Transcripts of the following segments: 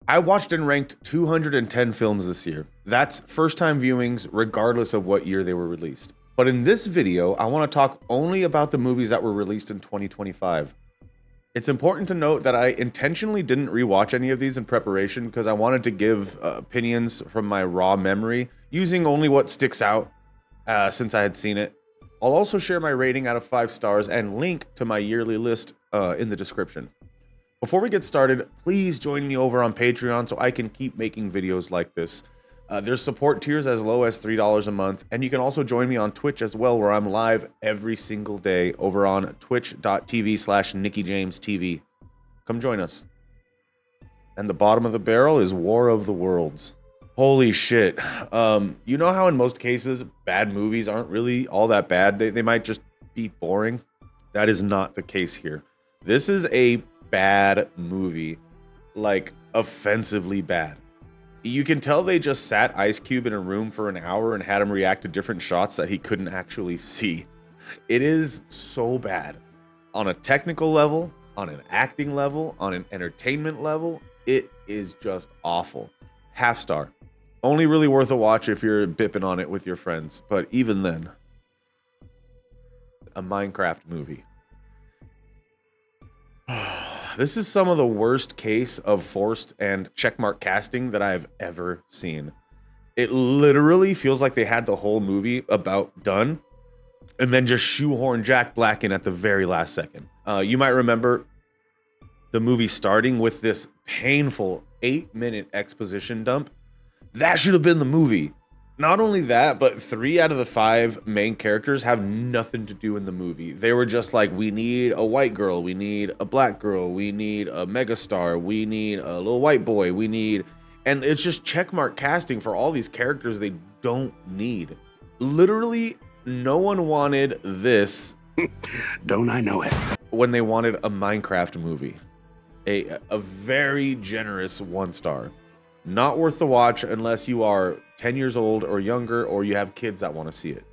I watched and ranked 210 films this year. That's first-time viewings regardless of what year they were released. But in this video, I want to talk only about the movies that were released in 2025. It's important to note that I intentionally didn't rewatch any of these in preparation because I wanted to give opinions from my raw memory, using only what sticks out since I had seen it. I'll also share my rating out of 5 stars and link to my yearly list in the description. Before we get started, please join me over on Patreon so I can keep making videos like this. There's support tiers as low as $3 a month, and you can also join me on Twitch as well, where I'm live every single day over on twitch.tv/NICKYJAMESTV. Come join us. And the bottom of the barrel is War of the Worlds. Holy shit. You know how in most cases, bad movies aren't really all that bad? They might just be boring. That is not the case here. This is a bad movie, like offensively bad. You can tell they just sat Ice Cube in a room for an hour and had him react to different shots that he couldn't actually see. It is so bad. On a technical level, on an acting level, on an entertainment level, it is just awful. Half star. Only really worth a watch if you're bipping on it with your friends, but even then, a Minecraft movie. This is some of the worst case of forced and checkmark casting that I've ever seen. It literally feels like they had the whole movie about done and then just shoehorn Jack Black in at the very last second. You might remember the movie starting with this painful 8-minute exposition dump. That should have been the movie. Not only that, but 3 out of the 5 main characters have nothing to do in the movie. They were just like, we need a white girl, we need a black girl, we need a megastar, we need a little white boy, we need... And it's just checkmark casting for all these characters they don't need. Literally, no one wanted this. Don't I know it? When they wanted a Minecraft movie. A very generous 1 star. Not worth the watch unless you are 10 years old or younger, or you have kids that want to see it.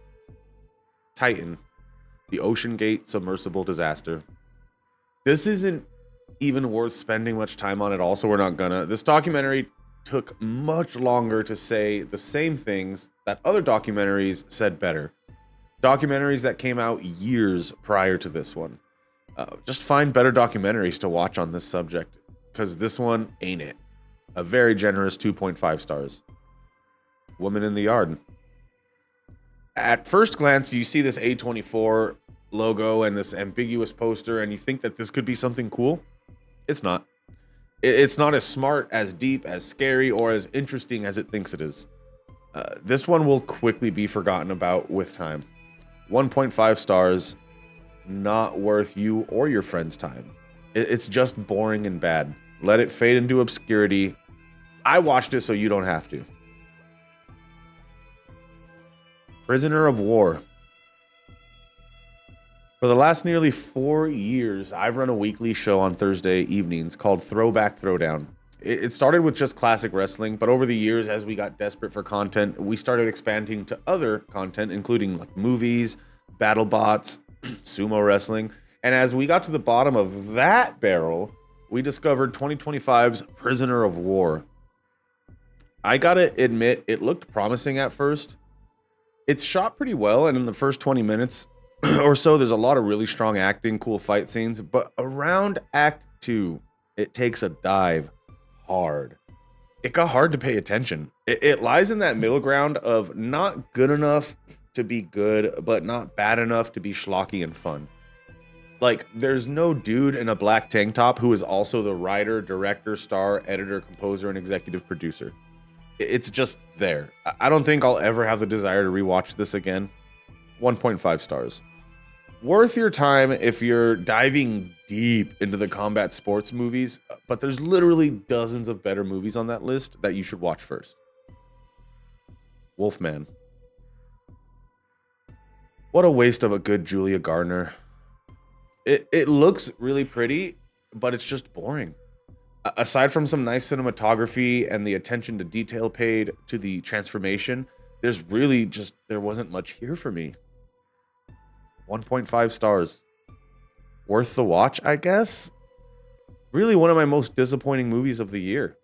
Titan, the Ocean Gate submersible disaster. This isn't even worth spending much time on at all, so we're not gonna. This documentary took much longer to say the same things that other documentaries said better. Documentaries that came out years prior to this one. Just find better documentaries to watch on this subject, because this one ain't it. A very generous 2.5 stars. Woman in the Yard. At first glance, you see this A24 logo and this ambiguous poster, and you think that this could be something cool. It's not. It's not as smart, as deep, as scary, or as interesting as it thinks it is. This one will quickly be forgotten about with time. 1.5 stars. Not worth you or your friends' time. It's just boring and bad. Let it fade into obscurity. I watched it so you don't have to. Prisoner of War. For the last nearly 4 years, I've run a weekly show on Thursday evenings called Throwback Throwdown. It started with just classic wrestling, but over the years, as we got desperate for content, we started expanding to other content, including like movies, battle bots, sumo wrestling. And as we got to the bottom of that barrel, we discovered 2025's Prisoner of War. I gotta admit, it looked promising at first. It's shot pretty well, and in the first 20 minutes or so, there's a lot of really strong acting, cool fight scenes, but around Act 2, it takes a dive hard. It got hard to pay attention. It lies in that middle ground of not good enough to be good, but not bad enough to be schlocky and fun. Like, there's no dude in a black tank top who is also the writer, director, star, editor, composer, and executive producer. It's just there. I don't think I'll ever have the desire to rewatch this again. 1.5 stars. Worth your time if you're diving deep into the combat sports movies, but there's literally dozens of better movies on that list that you should watch first. Wolfman. What a waste of a good Julia Gardner. It looks really pretty, but it's just boring. Aside from some nice cinematography and the attention to detail paid to the transformation, there wasn't much here for me. 1.5 stars. Worth the watch, I guess? Really one of my most disappointing movies of the year.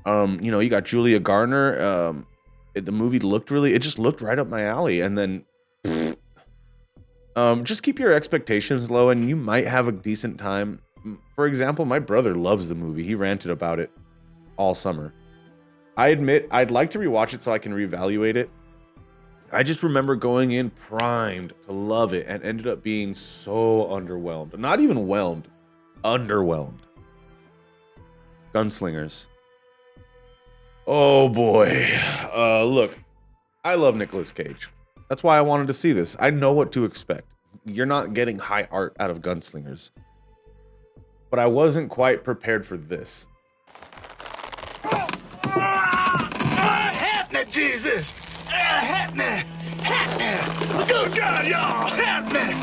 You know, you got Julia Garner. The movie looked it just looked right up my alley. And then just keep your expectations low and you might have a decent time. For example, my brother loves the movie. He ranted about it all summer. I admit I'd like to rewatch it so I can reevaluate it. I just remember going in primed to love it and ended up being so underwhelmed. Not even whelmed, underwhelmed. Gunslingers. Oh boy. Look, I love Nicolas Cage. That's why I wanted to see this. I know what to expect. You're not getting high art out of Gunslingers. But I wasn't quite prepared for this. Help me, Jesus! Help me! Help me! Good God, y'all! Help me!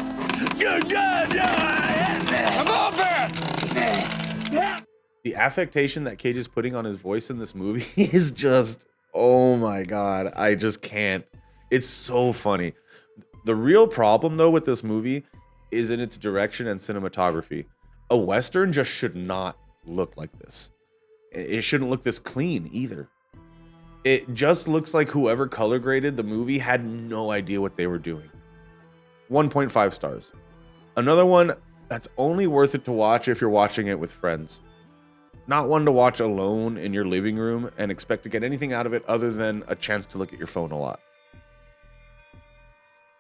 Good God, y'all! Help me! Come on, back! The affectation that Cage is putting on his voice in this movie is just, oh my God, I just can't. It's so funny. The real problem, though, with this movie is in its direction and cinematography. A Western just should not look like this. It shouldn't look this clean either. It just looks like whoever color graded the movie had no idea what they were doing. 1.5 stars. Another one that's only worth it to watch if you're watching it with friends. Not one to watch alone in your living room and expect to get anything out of it other than a chance to look at your phone a lot.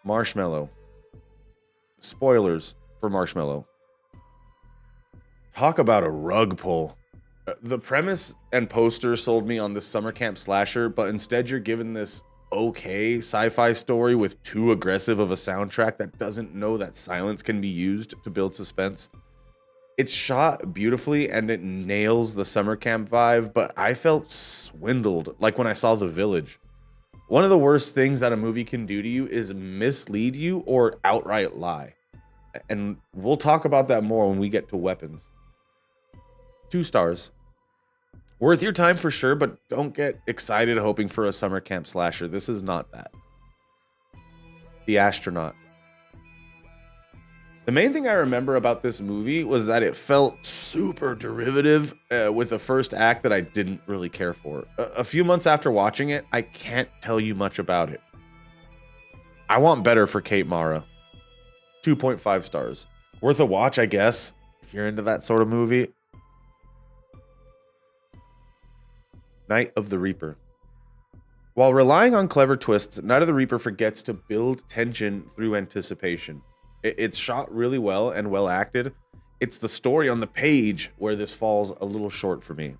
Marshmallow. Spoilers for Marshmallow. Talk about a rug pull. The premise and poster sold me on this summer camp slasher, but instead you're given this okay sci-fi story with too aggressive of a soundtrack that doesn't know that silence can be used to build suspense. It's shot beautifully and it nails the summer camp vibe, but I felt swindled like when I saw The Village. One of the worst things that a movie can do to you is mislead you or outright lie. And we'll talk about that more when we get to Weapons. 2 stars. Worth your time for sure, but don't get excited hoping for a summer camp slasher. This is not that. The Astronaut. The main thing I remember about this movie was that it felt super derivative with a first act that I didn't really care for. A few months after watching it, I can't tell you much about it. I want better for Kate Mara. 2.5 stars. Worth a watch, I guess, if you're into that sort of movie. Night of the Reaper. While relying on clever twists, Night of the Reaper forgets to build tension through anticipation. It's shot really well and well acted. It's the story on the page where this falls a little short for me.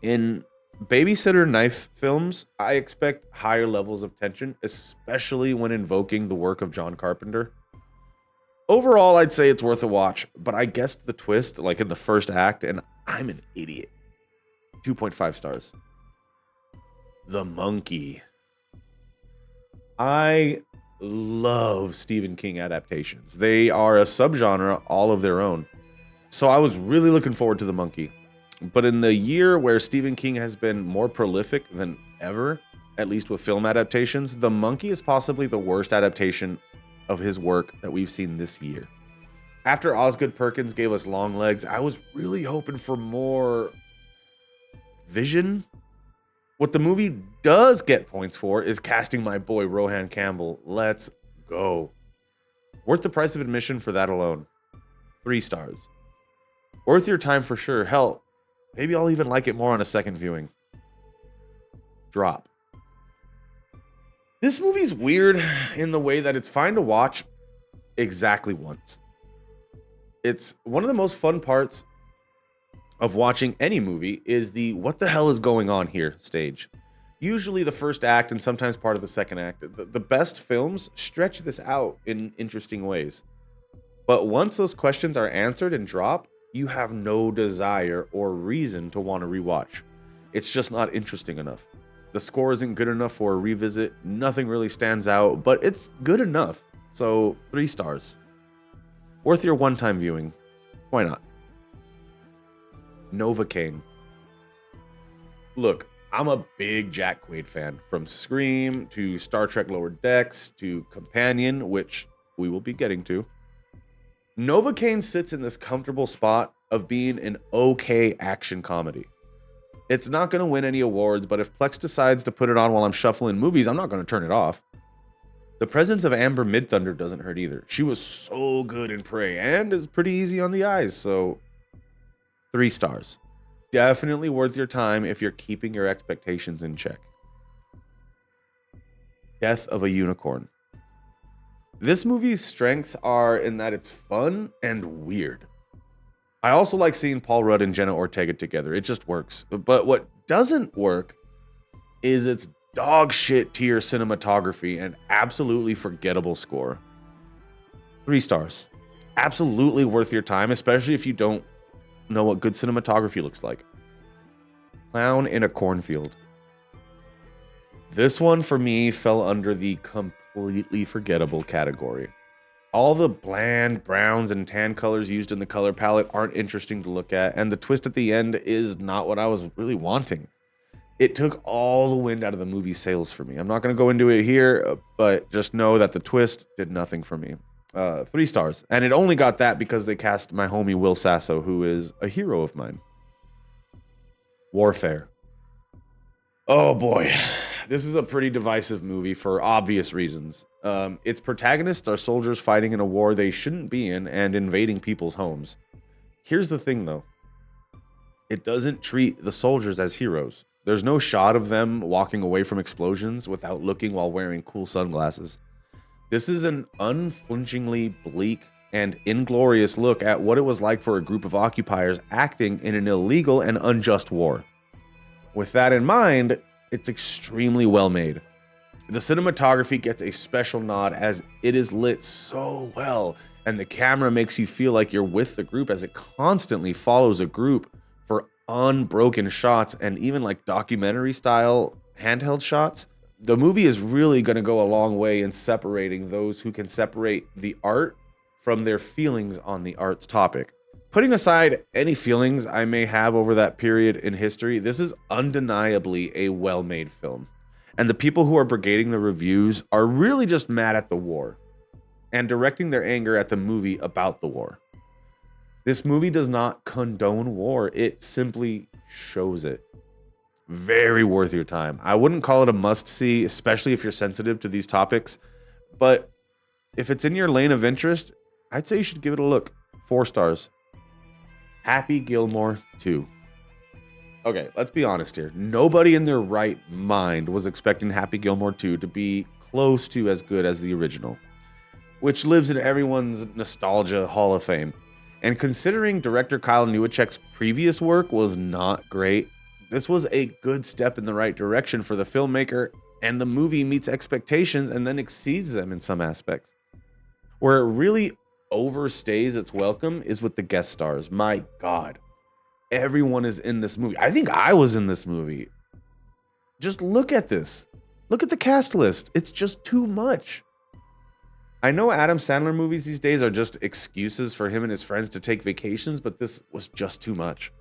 In babysitter knife films, I expect higher levels of tension, especially when invoking the work of John Carpenter. Overall, I'd say it's worth a watch, but I guessed the twist like in the first act, and I'm an idiot. 2.5 stars. The Monkey. I love Stephen King adaptations. They are a subgenre all of their own. So I was really looking forward to The Monkey. But in the year where Stephen King has been more prolific than ever, at least with film adaptations, The Monkey is possibly the worst adaptation of his work that we've seen this year. After Osgood Perkins gave us Longlegs, I was really hoping for more vision. What the movie does get points for is casting my boy Rohan Campbell. Let's go. Worth the price of admission for that alone. 3 stars. Worth your time for sure. Hell, maybe I'll even like it more on a second viewing. Drop. This movie's weird in the way that it's fine to watch exactly once. It's one of the most fun parts of watching any movie is the what the hell is going on here stage. Usually the first act and sometimes part of the second act. The best films stretch this out in interesting ways. But once those questions are answered and drop, you have no desire or reason to want to rewatch. It's just not interesting enough. The score isn't good enough for a revisit. Nothing really stands out, but it's good enough. So 3 stars. Worth your one-time viewing. Why not? Novocaine. Look, I'm a big Jack Quaid fan. From Scream to Star Trek Lower Decks to Companion, which we will be getting to. Novocaine sits in this comfortable spot of being an okay action comedy. It's not going to win any awards, but if Plex decides to put it on while I'm shuffling movies, I'm not going to turn it off. The presence of Amber Midthunder doesn't hurt either. She was so good in Prey and is pretty easy on the eyes, so 3 stars. Definitely worth your time if you're keeping your expectations in check. Death of a Unicorn. This movie's strengths are in that it's fun and weird. I also like seeing Paul Rudd and Jenna Ortega together. It just works. But what doesn't work is its dog shit tier cinematography and absolutely forgettable score. 3 stars. Absolutely worth your time, especially if you don't know what good cinematography looks like. Clown in a Cornfield. This one for me fell under the completely forgettable category. All the bland browns and tan colors used in the color palette aren't interesting to look at, and the twist at the end is not what I was really wanting. It took all the wind out of the movie's sails for me. I'm not going to go into it here, but just know that the twist did nothing for me. 3 stars. And it only got that because they cast my homie Will Sasso, who is a hero of mine. Warfare. Oh boy. This is a pretty divisive movie for obvious reasons. Its protagonists are soldiers fighting in a war they shouldn't be in and invading people's homes. Here's the thing though. It doesn't treat the soldiers as heroes. There's no shot of them walking away from explosions without looking while wearing cool sunglasses. This is an unflinchingly bleak and inglorious look at what it was like for a group of occupiers acting in an illegal and unjust war. With that in mind, it's extremely well made. The cinematography gets a special nod as it is lit so well, and the camera makes you feel like you're with the group as it constantly follows a group for unbroken shots and even like documentary style handheld shots. The movie is really going to go a long way in separating those who can separate the art from their feelings on the art's topic. Putting aside any feelings I may have over that period in history, this is undeniably a well-made film. And the people who are brigading the reviews are really just mad at the war and directing their anger at the movie about the war. This movie does not condone war, it simply shows it. Very worth your time. I wouldn't call it a must-see, especially if you're sensitive to these topics, but if it's in your lane of interest, I'd say you should give it a look. 4 stars. Happy Gilmore 2. Okay, let's be honest here. Nobody in their right mind was expecting Happy Gilmore 2 to be close to as good as the original, which lives in everyone's nostalgia hall of fame. And considering director Kyle Newacheck's previous work was not great, this was a good step in the right direction for the filmmaker, and the movie meets expectations and then exceeds them in some aspects. Where it really overstays its welcome is with the guest stars. My God, everyone is in this movie. I think I was in this movie. Just look at this. Look at the cast list. It's just too much. I know Adam Sandler movies these days are just excuses for him and his friends to take vacations, but this was just too much.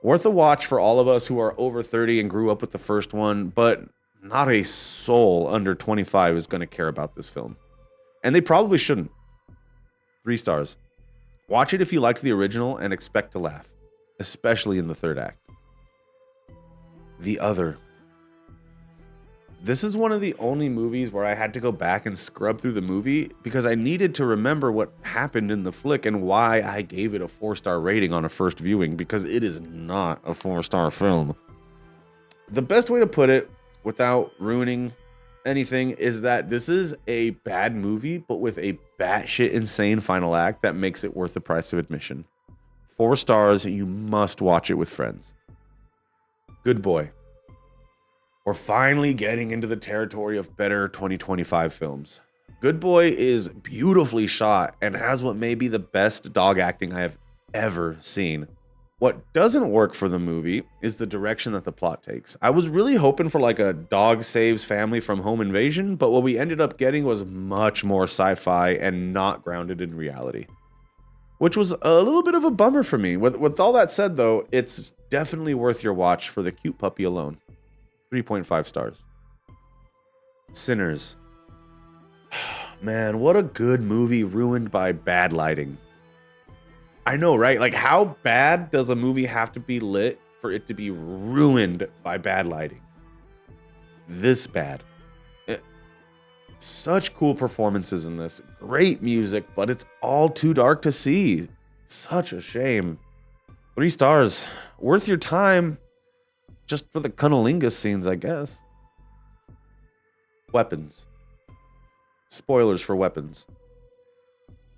Worth a watch for all of us who are over 30 and grew up with the first one, but not a soul under 25 is going to care about this film. And they probably shouldn't. 3 stars. Watch it if you liked the original and expect to laugh, especially in the third act. The Other. This is one of the only movies where I had to go back and scrub through the movie because I needed to remember what happened in the flick and why I gave it a 4-star rating on a first viewing, because it is not a 4-star film. The best way to put it, without ruining anything, is that this is a bad movie, but with a batshit insane final act that makes it worth the price of admission. 4 stars, you must watch it with friends. Good Boy. We're finally getting into the territory of better 2025 films. Good Boy is beautifully shot and has what may be the best dog acting I have ever seen. What doesn't work for the movie is the direction that the plot takes. I was really hoping for like a dog saves family from home invasion, but what we ended up getting was much more sci-fi and not grounded in reality, which was a little bit of a bummer for me. With all that said though, it's definitely worth your watch for the cute puppy alone. 3.5 stars. Sinners. Man, what a good movie ruined by bad lighting. I know, right? Like, how bad does a movie have to be lit for it to be ruined by bad lighting. This bad. Such cool performances in this. Great music, but it's all too dark to see. Such a shame. 3 stars. Worth your time just for the cunnilingus scenes, I guess. Weapons. Spoilers for Weapons.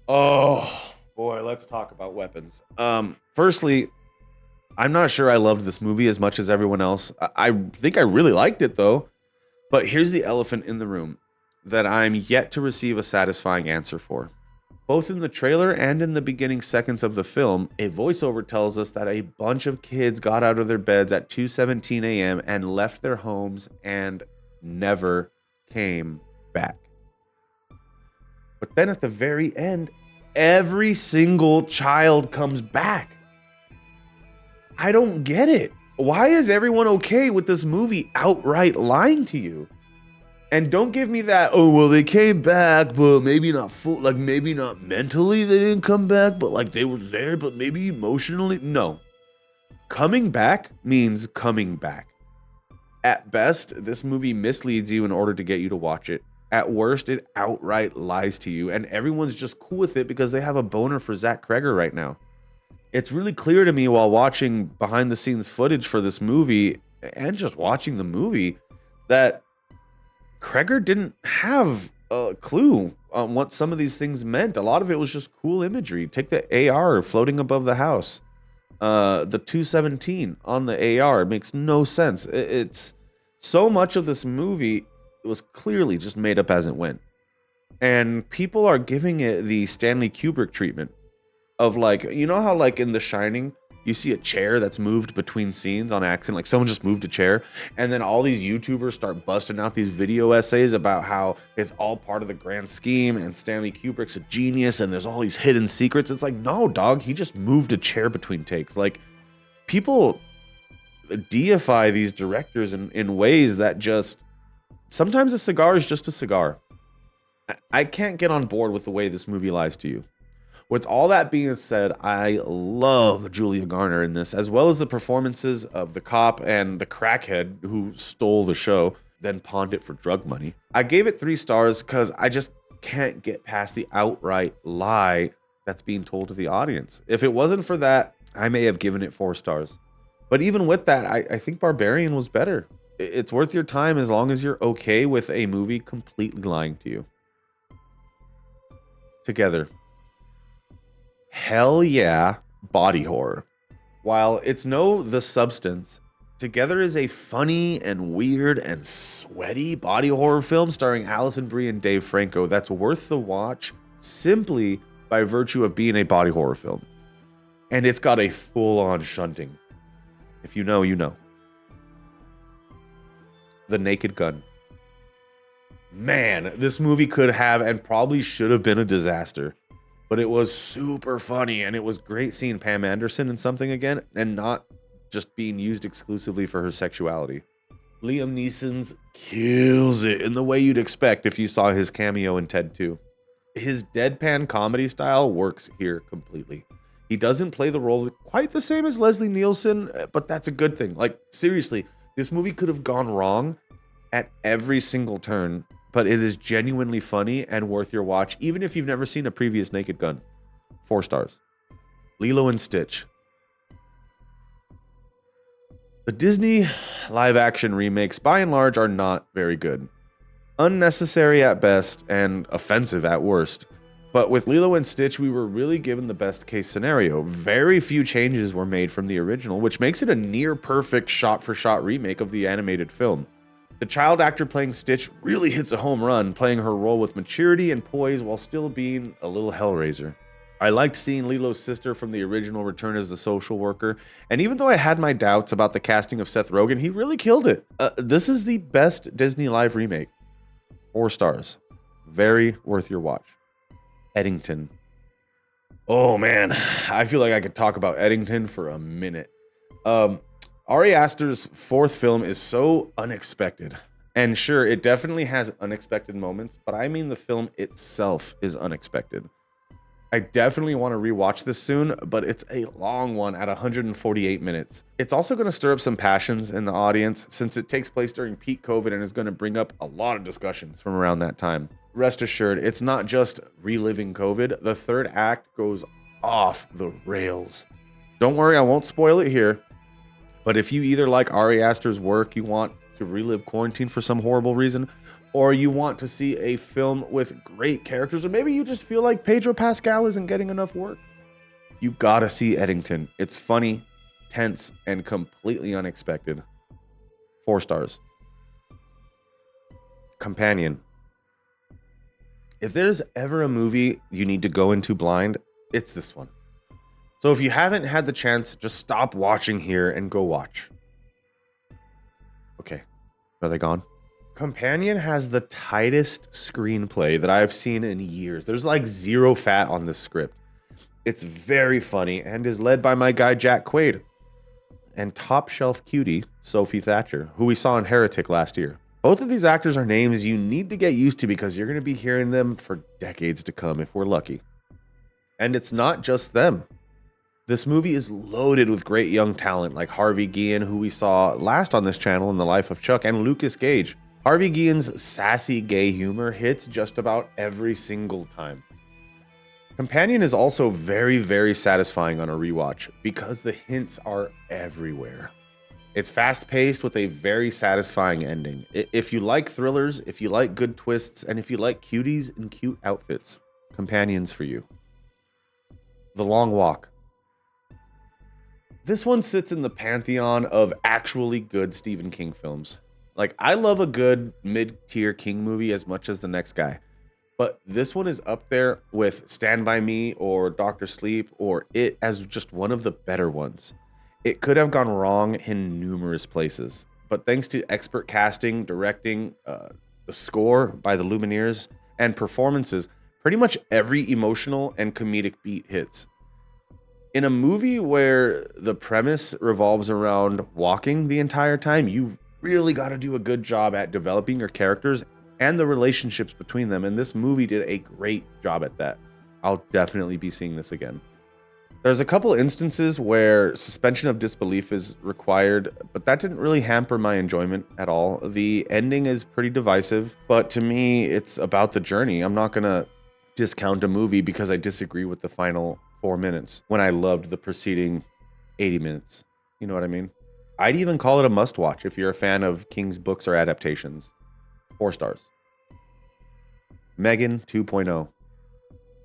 Oh, boy, let's talk about Weapons. Firstly, I'm not sure I loved this movie as much as everyone else. I think I really liked it, though. But here's the elephant in the room that I'm yet to receive a satisfying answer for. Both in the trailer and in the beginning seconds of the film, a voiceover tells us that a bunch of kids got out of their beds at 2:17 a.m. and left their homes and never came back. But then at the very end, every single child comes back. I don't get it. Why is everyone okay with this movie outright lying to you? And don't give me that, oh, well, they came back, but maybe not full, like maybe not mentally they didn't come back, but like they were there, but maybe emotionally. No. Coming back means coming back. At best, this movie misleads you in order to get you to watch it. At worst, it outright lies to you, and everyone's just cool with it because they have a boner for Zach Kreger right now. It's really clear to me while watching behind the scenes footage for this movie and just watching the movie that Kreger didn't have a clue on what some of these things meant. A lot of it was just cool imagery. Take the AR floating above the house. The 217 on the AR. It makes no sense. It's so much of this movie was clearly just made up as it went. And people are giving it the Stanley Kubrick treatment of like, you know how like in The Shining, you see a chair that's moved between scenes on accident, like someone just moved a chair, and then all these YouTubers start busting out these video essays about how it's all part of the grand scheme and Stanley Kubrick's a genius and there's all these hidden secrets. It's like, no, dog, he just moved a chair between takes. Like, people deify these directors in ways that just, sometimes a cigar is just a cigar. I can't get on board with the way this movie lies to you. With all that being said, I love Julia Garner in this, as well as the performances of the cop and the crackhead who stole the show, then pawned it for drug money. I gave it 3 stars because I just can't get past the outright lie that's being told to the audience. If it wasn't for that, I may have given it 4 stars. But even with that, I think Barbarian was better. It's worth your time as long as you're okay with a movie completely lying to you. Together. Hell yeah, body horror. While it's no The Substance, Together is a funny and weird and sweaty body horror film starring Alison Brie and Dave Franco that's worth the watch simply by virtue of being a body horror film. And it's got a full-on shunting. If you know, you know. The Naked Gun. Man, this movie could have and probably should have been a disaster. But it was super funny, and it was great seeing Pam Anderson in something again, and not just being used exclusively for her sexuality. Liam Neeson's kills it in the way you'd expect if you saw his cameo in Ted 2. His deadpan comedy style works here completely. He doesn't play the role quite the same as Leslie Nielsen, but that's a good thing. Like, seriously, this movie could have gone wrong at every single turn, but it is genuinely funny and worth your watch, even if you've never seen a previous Naked Gun. 4 stars. Lilo and Stitch. The Disney live-action remakes, by and large, are not very good. Unnecessary at best and offensive at worst. But with Lilo and Stitch, we were really given the best-case scenario. Very few changes were made from the original, which makes it a near-perfect shot-for-shot remake of the animated film. The child actor playing Stitch really hits a home run, playing her role with maturity and poise while still being a little hellraiser. I liked seeing Lilo's sister from the original return as the social worker, and even though I had my doubts about the casting of Seth Rogen, he really killed it. This is the best Disney live remake. 4 stars. Very worth your watch. Eddington. Oh man, I feel like I could talk about Eddington for a minute. Ari Aster's 4th film is so unexpected. And sure, it definitely has unexpected moments, but I mean the film itself is unexpected. I definitely want to rewatch this soon, but it's a long one at 148 minutes. It's also going to stir up some passions in the audience since it takes place during peak COVID and is going to bring up a lot of discussions from around that time. Rest assured, it's not just reliving COVID. The third act goes off the rails. Don't worry, I won't spoil it here. But if you either like Ari Aster's work, you want to relive quarantine for some horrible reason, or you want to see a film with great characters, or maybe you just feel like Pedro Pascal isn't getting enough work, you gotta see Eddington. It's funny, tense, and completely unexpected. 4 stars. Companion. If there's ever a movie you need to go into blind, it's this one. So if you haven't had the chance, just stop watching here and go watch. Okay, are they gone? Companion has the tightest screenplay that I've seen in years. There's like zero fat on this script. It's very funny and is led by my guy Jack Quaid and top shelf cutie Sophie Thatcher, who we saw in Heretic last year. Both of these actors are names you need to get used to because you're going to be hearing them for decades to come if we're lucky. And it's not just them. This movie is loaded with great young talent like Harvey Guillen, who we saw last on this channel in The Life of Chuck, and Lucas Gage. Harvey Guillen's sassy gay humor hits just about every single time. Companion is also very, very satisfying on a rewatch because the hints are everywhere. It's fast-paced with a very satisfying ending. If you like thrillers, if you like good twists, and if you like cuties and cute outfits, Companion's for you. The Long Walk. This one sits in the pantheon of actually good Stephen King films. Like, I love a good mid-tier King movie as much as the next guy. But this one is up there with Stand By Me or Dr. Sleep or It as just one of the better ones. It could have gone wrong in numerous places. But thanks to expert casting, directing, the score by the Lumineers, and performances, pretty much every emotional and comedic beat hits. In a movie where the premise revolves around walking the entire time, you really got to do a good job at developing your characters and the relationships between them, and this movie did a great job at that. I'll definitely be seeing this again. There's a couple instances where suspension of disbelief is required, but that didn't really hamper my enjoyment at all. The ending is pretty divisive, but to me, it's about the journey. I'm not gonna discount a movie because I disagree with the final 4 minutes when I loved the preceding 80 minutes. You know what I mean? I'd even call it a must-watch if you're a fan of King's books or adaptations. 4 stars. Megan 2.0.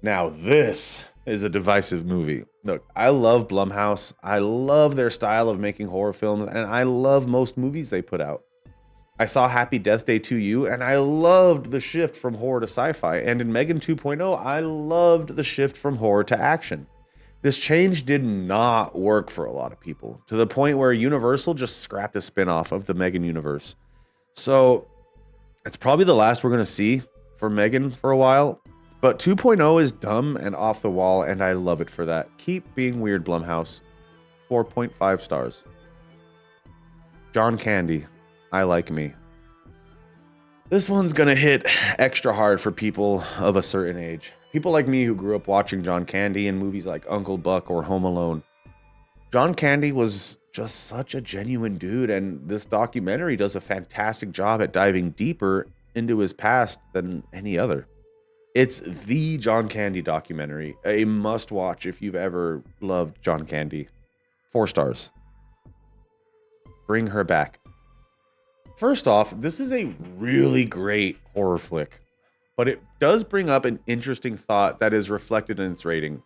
Now this is a divisive movie. Look, I love Blumhouse. I love their style of making horror films, and I love most movies they put out. I saw Happy Death Day 2U, and I loved the shift from horror to sci-fi. And in Megan 2.0, I loved the shift from horror to action. This change did not work for a lot of people, to the point where Universal just scrapped a spin-off of the Megan universe. So it's probably the last we're going to see for Megan for a while. But 2.0 is dumb and off the wall, and I love it for that. Keep being weird, Blumhouse. 4.5 stars. John Candy. I Like Me. This one's gonna hit extra hard for people of a certain age. People like me who grew up watching John Candy in movies like Uncle Buck or Home Alone. John Candy was just such a genuine dude, and this documentary does a fantastic job at diving deeper into his past than any other. It's the John Candy documentary, a must-watch if you've ever loved John Candy. 4 stars. Bring Her Back. First off, this is a really great horror flick, but it does bring up an interesting thought that is reflected in its rating.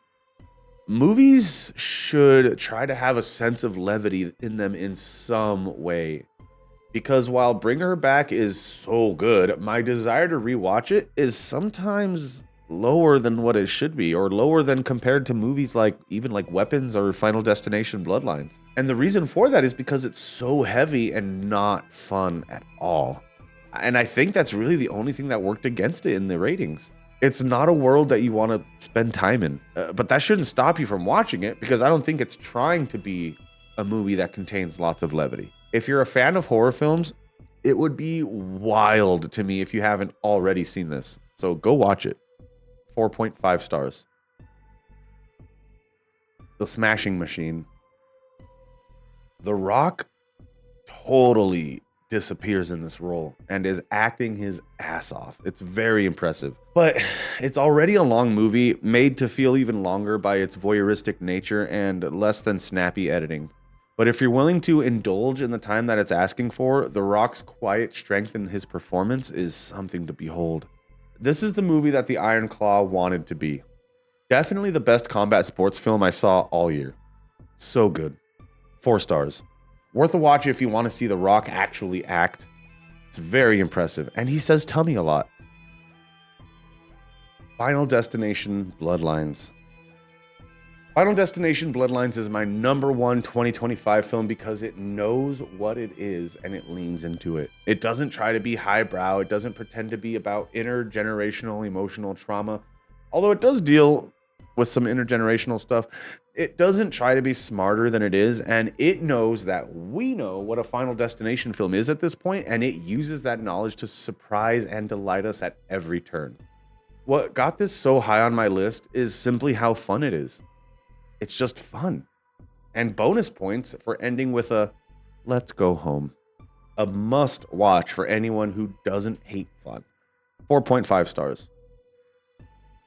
Movies should try to have a sense of levity in them in some way, because while Bring Her Back is so good, my desire to rewatch it is sometimes lower than what it should be, or lower than compared to movies like even like Weapons or Final Destination Bloodlines. And the reason for that is because it's so heavy and not fun at all. And I think that's really the only thing that worked against it in the ratings. It's not a world that you want to spend time in, but that shouldn't stop you from watching it, because I don't think it's trying to be a movie that contains lots of levity. If you're a fan of horror films, it would be wild to me if you haven't already seen this. So go watch it. 4.5 stars. the smashing machine. The Rock totally disappears in this role and is acting his ass off. It's very impressive. But it's already a long movie, made to feel even longer by its voyeuristic nature and less than snappy editing. But if you're willing to indulge in the time that it's asking for, The Rock's quiet strength in his performance is something to behold. This is the movie that the Iron Claw wanted to be. Definitely the best combat sports film I saw all year. So good. 4 stars. Worth a watch if you want to see The Rock actually act. It's very impressive, and he says tummy a lot. Final Destination Bloodlines. Final Destination Bloodlines is my #1 2025 film because it knows what it is and it leans into it. It doesn't try to be highbrow. It doesn't pretend to be about intergenerational emotional trauma. Although it does deal with some intergenerational stuff, it doesn't try to be smarter than it is, and it knows that we know what a Final Destination film is at this point, and it uses that knowledge to surprise and delight us at every turn. What got this so high on my list is simply how fun it is. It's just fun. And bonus points for ending with a let's go home. A must watch for anyone who doesn't hate fun. 4.5 stars.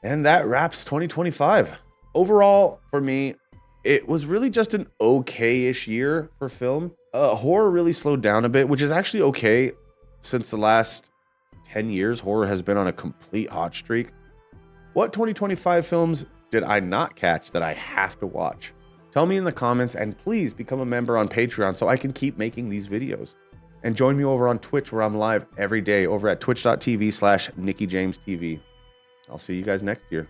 And that wraps 2025. Overall, for me, it was really just an okay-ish year for film. Horror really slowed down a bit, which is actually okay since the last 10 years, horror has been on a complete hot streak. What 2025 films did I not catch that I have to watch? Tell me in the comments, and please become a member on Patreon so I can keep making these videos. And join me over on Twitch where I'm live every day over at twitch.tv/NickyJamesTV. I'll see you guys next year.